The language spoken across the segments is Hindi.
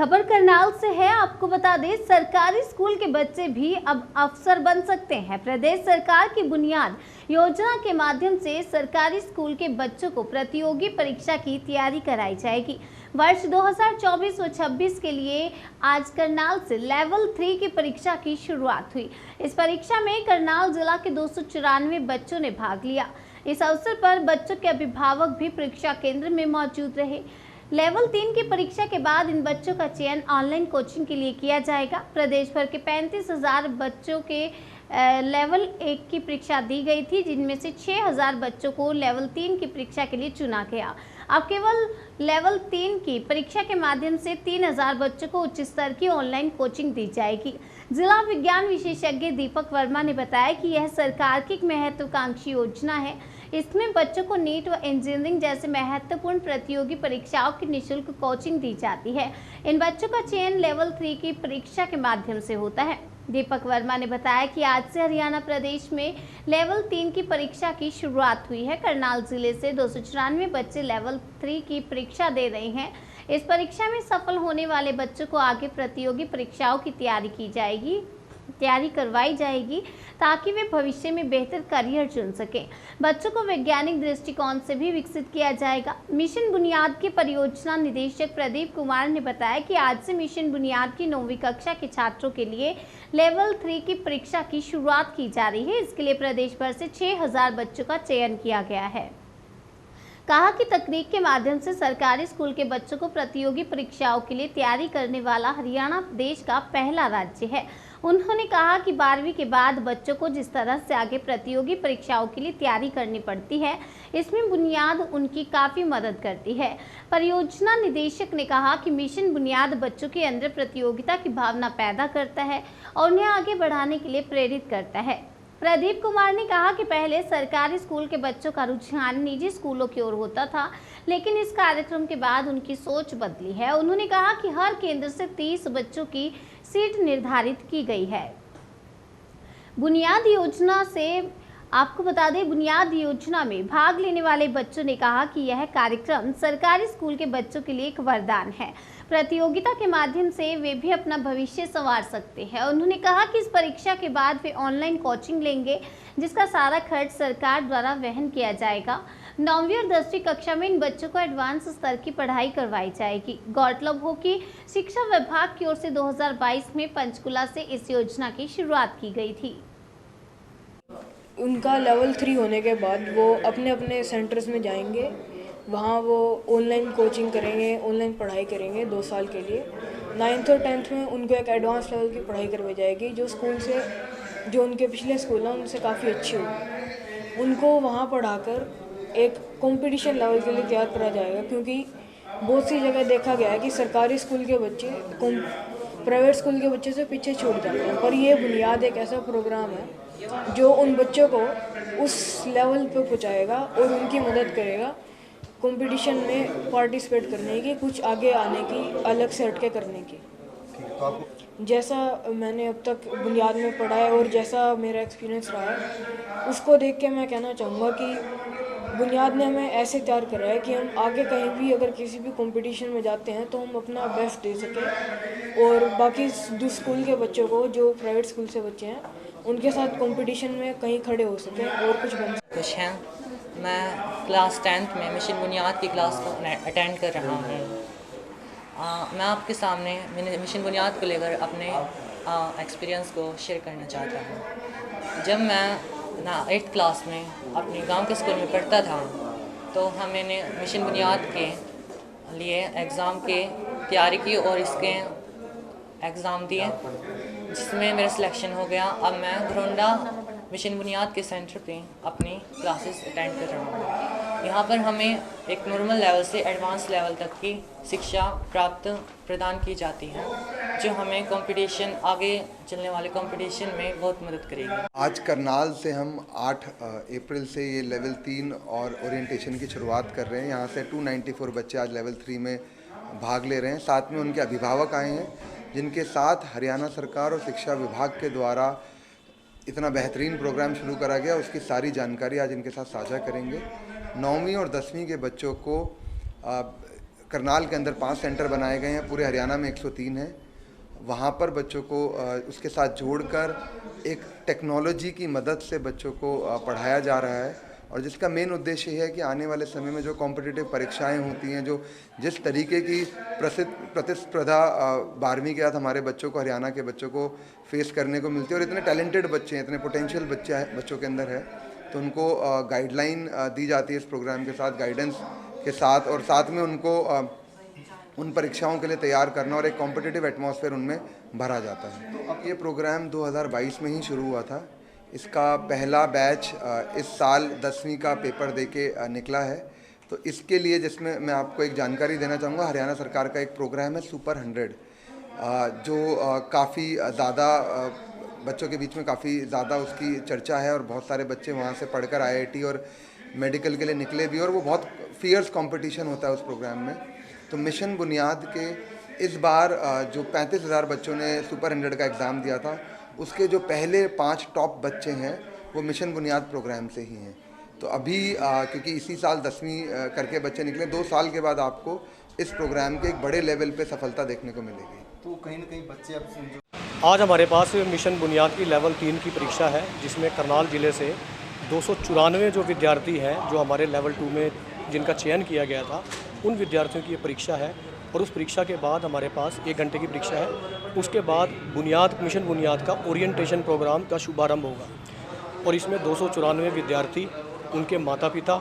खबर करनाल से है। आपको बता दें, सरकारी स्कूल के बच्चे भी अब अफसर बन सकते हैं। प्रदेश सरकार की बुनियाद योजना के माध्यम से सरकारी स्कूल के बच्चों को प्रतियोगी परीक्षा की तैयारी कराई जाएगी। वर्ष 2024 व 26 के लिए आज करनाल से लेवल 3 की परीक्षा की शुरुआत हुई। इस परीक्षा में करनाल जिला के 294 बच्चों ने भाग लिया। इस अवसर पर बच्चों के अभिभावक भी परीक्षा केंद्र में मौजूद रहे। लेवल 3 की परीक्षा के बाद इन बच्चों का चयन ऑनलाइन कोचिंग के लिए किया जाएगा। प्रदेश भर के 35,000 बच्चों के लेवल 1 की परीक्षा दी गई थी, जिनमें से 6,000 बच्चों को लेवल 3 की परीक्षा के लिए चुना गया। अब केवल लेवल 3 की परीक्षा के माध्यम से 3,000 बच्चों को उच्च स्तर की ऑनलाइन कोचिंग दी जाएगी। जिला विज्ञान विशेषज्ञ दीपक वर्मा ने बताया कि यह सरकार की एक महत्वाकांक्षी योजना है। इसमें बच्चों को नीट व इंजीनियरिंग जैसे महत्वपूर्ण प्रतियोगी परीक्षाओं की निःशुल्क कोचिंग दी जाती है। इन बच्चों का चयन लेवल 3 की परीक्षा के माध्यम से होता है। दीपक वर्मा ने बताया कि आज से हरियाणा प्रदेश में लेवल 3 की परीक्षा की शुरुआत हुई है। करनाल जिले से 294 बच्चे लेवल 3 की परीक्षा दे रहे हैं। इस परीक्षा में सफल होने वाले बच्चों को आगे प्रतियोगी परीक्षाओं की तैयारी करवाई जाएगी, ताकि वे भविष्य में बेहतर करियर चुन सकें। बच्चों को वैज्ञानिक दृष्टिकोण से भी विकसित किया जाएगा। मिशन बुनियाद के परियोजना निदेशक प्रदीप कुमार ने बताया कि आज से मिशन बुनियाद की 9वीं कक्षा के छात्रों के लिए लेवल 3 की परीक्षा की शुरुआत की जा रही है। इसके लिए प्रदेश भर से 6,000 बच्चों का चयन किया गया है। कहा कि तकनीक के माध्यम से सरकारी स्कूल के बच्चों को प्रतियोगी परीक्षाओं के लिए तैयारी करने वाला हरियाणा देश का पहला राज्य है। उन्होंने कहा कि 12वीं के बाद बच्चों को जिस तरह से आगे प्रतियोगी परीक्षाओं के लिए तैयारी करनी पड़ती है, इसमें बुनियाद उनकी काफ़ी मदद करती है। परियोजना निदेशक ने कहा कि मिशन बुनियाद बच्चों के अंदर प्रतियोगिता की भावना पैदा करता है और उन्हें आगे बढ़ाने के लिए प्रेरित करता है। प्रदीप कुमार ने कहा कि पहले सरकारी स्कूल के बच्चों का रुझान निजी स्कूलों की ओर होता था, लेकिन इस कार्यक्रम के बाद उनकी सोच बदली है। उन्होंने कहा कि हर केंद्र से 30 बच्चों की सीट निर्धारित की गई है। बुनियाद योजना से आपको बता दें, बुनियाद योजना में भाग लेने वाले बच्चों ने कहा कि यह कार्यक्रम सरकारी स्कूल के बच्चों के लिए एक वरदान है। प्रतियोगिता के माध्यम से वे भी अपना भविष्य संवार सकते हैं। उन्होंने कहा कि इस परीक्षा के बाद वे ऑनलाइन कोचिंग लेंगे, जिसका सारा खर्च सरकार द्वारा वहन किया जाएगा। 9वीं और 10वीं कक्षा में इन बच्चों को एडवांस स्तर की पढ़ाई करवाई जाएगी। गौरतलब हो कि शिक्षा विभाग की ओर से 2022 में पंचकुला से इस योजना की शुरुआत की गई थी। उनका लेवल 3 होने के बाद वो अपने अपने सेंटर्स में जाएंगे, वहाँ वो ऑनलाइन कोचिंग करेंगे, ऑनलाइन पढ़ाई करेंगे 2 साल के लिए। 9th और 10th में उनको एक एडवांस लेवल की पढ़ाई करवाई जाएगी, जो उनके पिछले स्कूल हैं उनसे काफ़ी अच्छी होगी। उनको वहाँ पढ़ाकर एक कंपटीशन लेवल के लिए तैयार करा जाएगा, क्योंकि बहुत सी जगह देखा गया है कि सरकारी स्कूल के बच्चे प्राइवेट स्कूल के बच्चे से पीछे छूट जाते हैं। पर ये बुनियाद एक ऐसा प्रोग्राम है जो उन बच्चों को उस लेवल पे पहुंचाएगा और उनकी मदद करेगा कंपटीशन में पार्टिसिपेट करने की, कुछ आगे आने की, अलग से हटके करने की। जैसा मैंने अब तक बुनियाद में पढ़ा है और जैसा मेरा एक्सपीरियंस रहा है, उसको देख के मैं कहना चाहूँगा कि बुनियाद ने हमें ऐसे तैयार करा है कि हम आगे कहीं भी अगर किसी भी कंपटीशन में जाते हैं तो हम अपना बेस्ट दे सकें और बाकी स्कूल के बच्चों को, जो प्राइवेट स्कूल से बच्चे हैं, उनके साथ कंपटीशन में कहीं खड़े हो सकें और कुछ बन सकें। खुश हैं। मैं क्लास 10th में मिशन बुनियाद की क्लास को अटेंड कर रहा हूँ। मैं आपके सामने मैंने मिशन बुनियाद को लेकर अपने एक्सपीरियंस को शेयर करना चाहता हूँ। जब मैं 8th क्लास में अपने गांव के स्कूल में पढ़ता था, तो मैंने मिशन बुनियाद के लिए एग्ज़ाम के तैयारी की और इसके एग्ज़ाम दिए, जिसमें मेरा सिलेक्शन हो गया। अब मैं घरोंडा मिशन बुनियाद के सेंटर पे अपनी क्लासेस अटेंड कर रहा हूँ। यहाँ पर हमें एक नॉर्मल लेवल से एडवांस लेवल तक की शिक्षा प्रदान की जाती है, जो हमें कंपटीशन, आगे चलने वाले कंपटीशन में बहुत मदद करेगी। आज करनाल से हम 8 अप्रैल से ये लेवल 3 और ओरिएंटेशन की शुरुआत कर रहे हैं। यहाँ से 294 बच्चे आज लेवल 3 में भाग ले रहे हैं। साथ में उनके अभिभावक आए हैं, जिनके साथ हरियाणा सरकार और शिक्षा विभाग के द्वारा इतना बेहतरीन प्रोग्राम शुरू करा गया, उसकी सारी जानकारी आज इनके साथ साझा करेंगे। 9वीं और 10वीं के बच्चों को करनाल के अंदर 5 सेंटर बनाए गए हैं, पूरे हरियाणा में 103 हैं। वहाँ पर बच्चों को उसके साथ जोड़कर एक टेक्नोलॉजी की मदद से बच्चों को पढ़ाया जा रहा है, और जिसका मेन उद्देश्य है कि आने वाले समय में जो कॉम्पिटिटिव परीक्षाएं होती हैं, जो जिस तरीके की प्रतिस्पर्धा 12वीं के बाद हमारे बच्चों को, हरियाणा के बच्चों को फेस करने को मिलती है, और इतने टैलेंटेड बच्चे हैं, इतने पोटेंशियल बच्चों के अंदर है, तो उनको गाइडलाइन दी जाती है इस प्रोग्राम के साथ, गाइडेंस के साथ, और साथ में उनको उन परीक्षाओं के लिए तैयार करना और एक कॉम्पिटिटिव एटमॉस्फेयर उनमें भरा जाता है। अब ये प्रोग्राम 2022 में ही शुरू हुआ था। इसका पहला बैच इस साल 10वीं का पेपर देके निकला है। तो इसके लिए, जिसमें मैं आपको एक जानकारी देना चाहूँगा, हरियाणा सरकार का एक प्रोग्राम है सुपर 100, जो काफ़ी ज़्यादा बच्चों के बीच में काफ़ी ज़्यादा उसकी चर्चा है, और बहुत सारे बच्चे वहाँ से पढ़कर IIT और मेडिकल के लिए निकले भी, और वो बहुत फियर्स कंपटीशन होता है उस प्रोग्राम में। तो मिशन बुनियाद के इस बार जो 35,000 बच्चों ने सुपर 100 का एग्ज़ाम दिया था, उसके जो पहले 5 टॉप बच्चे हैं वो मिशन बुनियाद प्रोग्राम से ही हैं। तो अभी क्योंकि इसी साल 10वीं करके बच्चे निकले, 2 साल के बाद आपको इस प्रोग्राम के एक बड़े लेवल पे सफलता देखने को मिलेगी। तो कहीं ना कहीं बच्चे अब आज हमारे पास मिशन बुनियाद की लेवल 3 की परीक्षा है, जिसमें करनाल ज़िले से 294 जो विद्यार्थी हैं, जो हमारे लेवल 2 में जिनका चयन किया गया था, उन विद्यार्थियों की ये परीक्षा है। और उस परीक्षा के बाद हमारे पास 1 घंटे की परीक्षा है। उसके बाद मिशन बुनियाद का ओरिएंटेशन प्रोग्राम का शुभारंभ होगा, और इसमें 294 विद्यार्थी, उनके माता पिता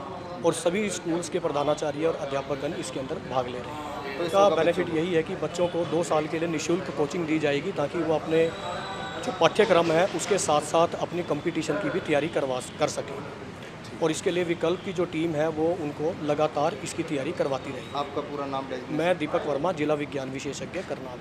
और सभी स्कूल्स के प्रधानाचार्य और अध्यापकगण इसके अंदर भाग ले रहे हैं। तो इसका बेनिफिट यही है कि बच्चों को 2 साल के लिए निःशुल्क कोचिंग दी जाएगी, ताकि वो अपने जो पाठ्यक्रम है उसके साथ साथ अपनी कंपटीशन की भी तैयारी कर सकें। और इसके लिए विकल्प की जो टीम है वो उनको लगातार इसकी तैयारी करवाती रहेगी। आपका पूरा नाम? मैं दीपक वर्मा, जिला विज्ञान विशेषज्ञ करनाल।